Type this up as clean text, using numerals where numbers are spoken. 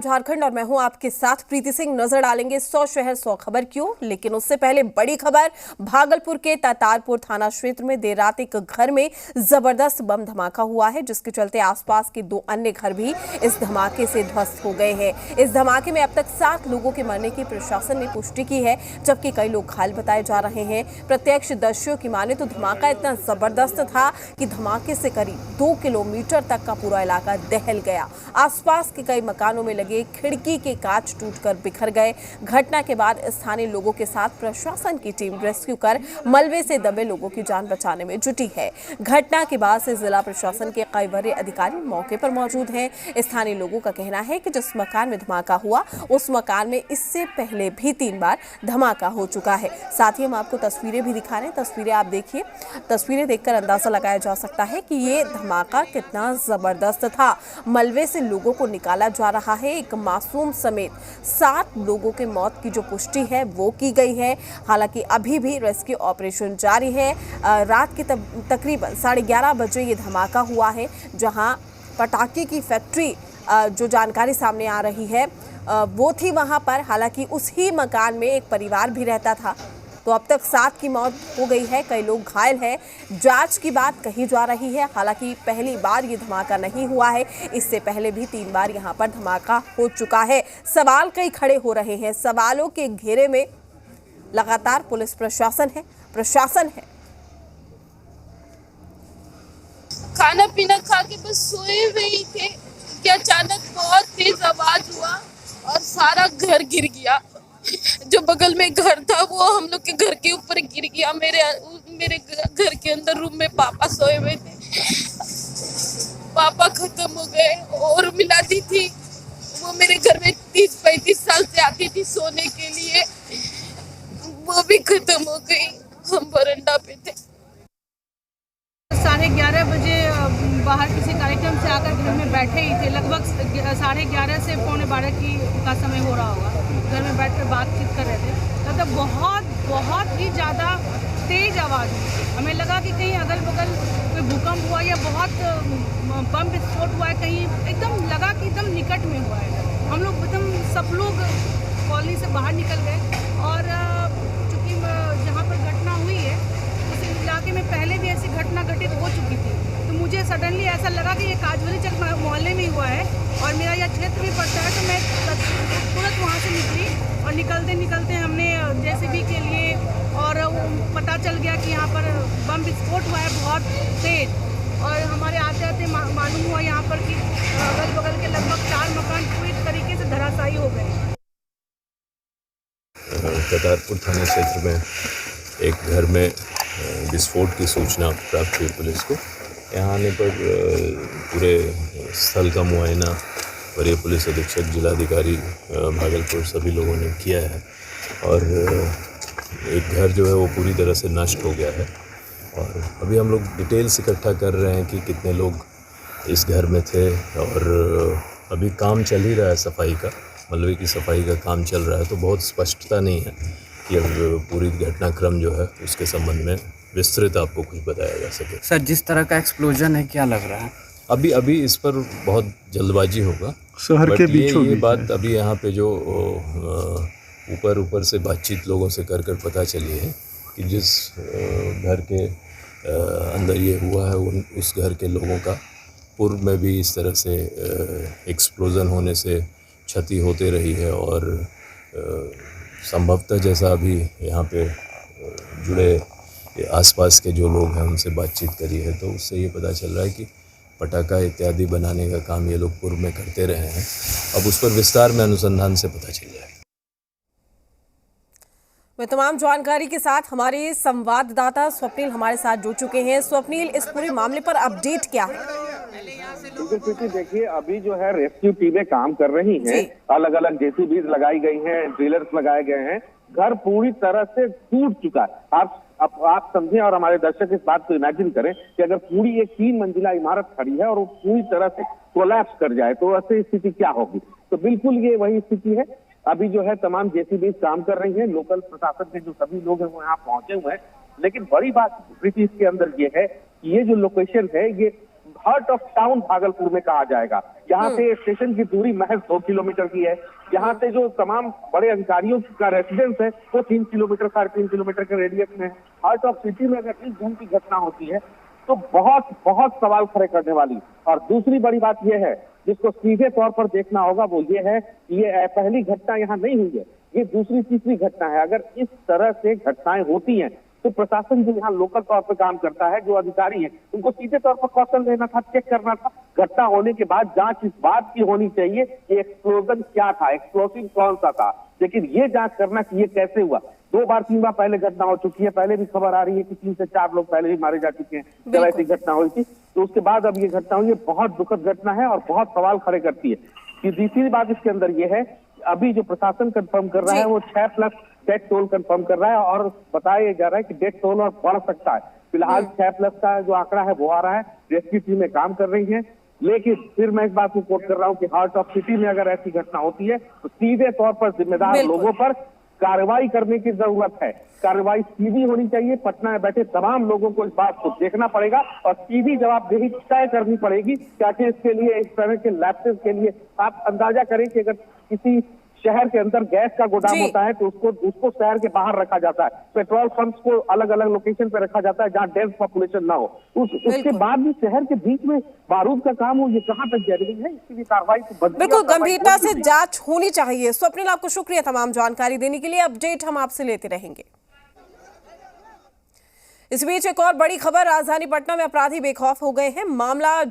झारखंड और मैं हूं आपके साथ प्रीति सिंह। नजर डालेंगे 100 शहर 100 खबर क्यों, लेकिन उससे पहले बड़ी खबर। भागलपुर के तातारपुर थाना क्षेत्र में देर रात एक घर में जबरदस्त बम धमाका हुआ है, जिसके चलते आसपास के 2 अन्य घर भी इस धमाके से ध्वस्त हो गए हैं। इस धमाके में अब तक 7 लोगों के मरने की प्रशासन ने पुष्टि की है, जबकि कई लोग घायल बताए जा रहे हैं। प्रत्यक्षदर्शियों की माने तो धमाका इतना जबरदस्त था कि धमाके से करीब 2 किलोमीटर तक का पूरा इलाका दहल गया। आसपास के कई मकानों में खिड़की के कांच टूटकर बिखर गए। घटना के बाद स्थानीय लोगों के साथ प्रशासन की टीम रेस्क्यू कर मलबे से दबे लोगों की जान बचाने में जुटी है। घटना के बाद से जिला प्रशासन के कई वरीय अधिकारी मौके पर मौजूद हैं। स्थानीय लोगों का कहना है कि जिस मकान में धमाका हुआ उस मकान में इससे पहले भी 3 बार धमाका हो चुका है। साथ ही हम आपको तस्वीरें भी दिखा रहे हैं। तस्वीरें आप देखिए। तस्वीरें देखकर अंदाजा लगाया जा सकता है कि ये धमाका कितना जबरदस्त था। मलबे से लोगों को निकाला जा रहा है। एक मासूम समेत 7 लोगों की मौत की जो पुष्टि है वो की गई है। हालांकि अभी भी रेस्क्यू ऑपरेशन जारी है। रात के तकरीबन 11:30 बजे ये धमाका हुआ है, जहां पटाखे की फैक्ट्री जो जानकारी सामने आ रही है वो थी वहां पर। हालांकि उसी मकान में एक परिवार भी रहता था। तो अब तक 7 की मौत हो गई है, कई लोग घायल हैं। जांच की बात कही जा रही है। हालांकि पहली बार ये धमाका नहीं हुआ है, इससे पहले भी 3 बार यहाँ पर धमाका हो चुका है। सवाल कई खड़े हो रहे हैं। सवालों के घेरे में लगातार पुलिस प्रशासन है। खाना पीना खा के बस सोए हुए ही थे कि अचानक बहुत तेज आवाज हुआ और सारा घर गिर गया। जो बगल में घर था वो हम लोग के घर के ऊपर गिर गया। मेरे घर के अंदर रूम में पापा सोए हुए थे। पापा खत्म हो गए और मिलाती थी, वो मेरे घर में 30-35 साल से आती थी सोने के लिए, वो भी खत्म हो गई। हम बरंडा पे थे। 11:30 बजे बाहर किसी कार्यक्रम से आकर घर में बैठे ही थे। लगभग 11:30 से 11:45 का समय हो रहा होगा। घर में बैठकर बातचीत कर रहे थे, तब बहुत ही ज़्यादा तेज आवाज़ हुई। हमें लगा कि कहीं अगल बगल कोई भूकंप हुआ या बहुत बम विस्फोट हुआ है, कहीं एकदम लगा कि एकदम निकट में हुआ है। हम लोग एकदम सब लोग कॉलोनी से बाहर निकल गए और चूँकि जहाँ पर घटना हुई है उस इलाके में पहले भी ऐसी घटना घटित हो चुकी थी, तो मुझे सडनली ऐसा लगा कि ये काजवली चक मोहल्ले में हुआ है और मेरा यह क्षेत्र भी पड़ता है। तो मैं तुरंत वहाँ से निकली और निकलते हमने जेसीबी के लिए, और पता चल गया कि यहाँ पर बम विस्फोट हुआ है बहुत तेज। और हमारे आते आते मालूम हुआ यहाँ पर कि अगल बगल के लगभग 4 मकान पूरी तरीके से धराशायी हो गए। तातारपुर थाना क्षेत्र में एक घर में विस्फोट की सूचना प्राप्त हुई पुलिस को। यहाँ आने पर पूरे स्थल का मुआयना वरीय पुलिस अधीक्षक जिलाधिकारी भागलपुर सभी लोगों ने किया है और एक घर जो है वो पूरी तरह से नष्ट हो गया है। और अभी हम लोग डिटेल्स इकट्ठा कर रहे हैं कि कितने लोग इस घर में थे, और अभी काम चल ही रहा है सफाई का, मलबे की सफाई का काम चल रहा है। तो बहुत स्पष्टता नहीं है कि अब पूरी घटनाक्रम जो है उसके संबंध में विस्तृत आपको कुछ बताया जा सके। सर, जिस तरह का एक्सप्लोजन है, क्या लग रहा है? अभी इस पर बहुत जल्दबाजी होगा शहर के बीचों ये बात अभी यहाँ पे जो ऊपर से बातचीत लोगों से कर पता चली है कि जिस घर के अंदर ये हुआ है उस घर के लोगों का पूर्व में भी इस तरह से एक्सप्लोजन होने से क्षति होते रही है। और संभवतः जैसा अभी यहाँ पे जुड़े आसपास के जो लोग हैं उनसे बातचीत करी है, तो उससे ये पता चल रहा है कि पटाखा इत्यादि बनाने का काम ये लोग पूर्व में करते रहे हैं। अब उस पर विस्तार में अनुसंधान से पता चल जाएगा। में तमाम जानकारी के साथ हमारे संवाददाता स्वप्निल हमारे साथ जुड़ चुके हैं। स्वप्निल, इस पूरे मामले पर अपडेट क्या है? देखिए, अभी जो है रेस्क्यू टीमें काम कर रही हैं, अलग अलग जेसीबीज लगाई गई हैं, ड्रिलर्स लगाए गए हैं। घर पूरी तरह से टूट चुका है। आप समझें और हमारे दर्शक इस बात को इमेजिन करें कि अगर पूरी एक 3 मंजिला इमारत खड़ी है और वो पूरी तरह से कोलैप्स कर जाए तो ऐसी स्थिति क्या होगी। तो बिल्कुल ये वही स्थिति है। अभी जो है तमाम जेसीबी काम कर रही हैं, लोकल प्रशासन के जो सभी लोग हैं वो यहाँ पहुंचे हुए हैं। लेकिन बड़ी बात प्रीति इसके अंदर ये है कि ये जो लोकेशन है ये हार्ट ऑफ टाउन भागलपुर में कहा जाएगा। यहाँ से स्टेशन की दूरी महज 2 किलोमीटर की है। यहाँ से जो तमाम बड़े अधिकारियों का रेसिडेंस है वो 3 किलोमीटर 3.5 किलोमीटर के रेडियस में है। हार्ट ऑफ सिटी में अगर इस ढंग की घटना होती है तो बहुत बहुत सवाल खड़े करने वाली। और दूसरी बड़ी बात यह है जिसको सीधे तौर पर देखना होगा वो ये है कि ये पहली घटना यहाँ नहीं हुई है, ये दूसरी तीसरी घटना है। अगर इस तरह से घटनाएं होती हैं तो प्रशासन जो यहाँ लोकल तौर पर काम करता है, जो अधिकारी हैं, उनको सीधे तौर पर कौशल लेना था, चेक करना था। घटना होने के बाद जांच इस बात की होनी चाहिए कि एक्सप्लोजन क्या था, एक्सप्लोसिव कौन सा था, लेकिन ये जांच करना कि ये कैसे हुआ। 2 बार 3 बार पहले घटना हो चुकी है, पहले भी खबर आ रही है कि 3 से 4 लोग पहले भी मारे जा चुके हैं जब ऐसी घटना हुई थी। तो उसके बाद अब ये घटना हुई है, बहुत दुखद घटना है और बहुत सवाल खड़े करती है। कि तीसरी बात इसके अंदर ये है, अभी जो प्रशासन कंफर्म कर रहा है वो 6+ डेथ टोल कंफर्म कर रहा है और बताया जा रहा है कि डेथ टोल और बढ़ सकता है। फिलहाल 6+ का जो आंकड़ा है वो आ रहा है, रेस्क्यू टीमें काम कर रही हैं। लेकिन फिर मैं इस बात को कोट कर रहा हूँ कि हार्ट ऑफ सिटी में अगर ऐसी घटना होती है तो सीधे तौर पर जिम्मेदार लोगों पर कार्रवाई करने की जरूरत है। कार्रवाई सीधी होनी चाहिए। पटना में बैठे तमाम लोगों को इस बात को देखना पड़ेगा और सीधी जवाबदेही तय करनी पड़ेगी कि आखिर इसके लिए इस तरह के लैप्सेस के लिए आप अंदाजा करें कि अगर किसी शहर के अंदर गैस का गोदाम होता है तो उसको शहर के बाहर रखा जाता है, पेट्रोल पंप्स को अलग अलग लोकेशन पे रखा जाता है जहां डेंस पॉपुलेशन ना हो। उसके बाद भी शहर के बीच में बारूद का काम हो, ये कहां तक जायज है? इसकी भी कार्रवाई बिल्कुल गंभीरता से जांच होनी चाहिए। स्वप्निल, आपको शुक्रिया तमाम जानकारी देने के लिए। अपडेट हम आपसे लेते रहेंगे। इस बीच एक और बड़ी खबर, राजधानी पटना में अपराधी बेखौफ हो गए हैं। मामला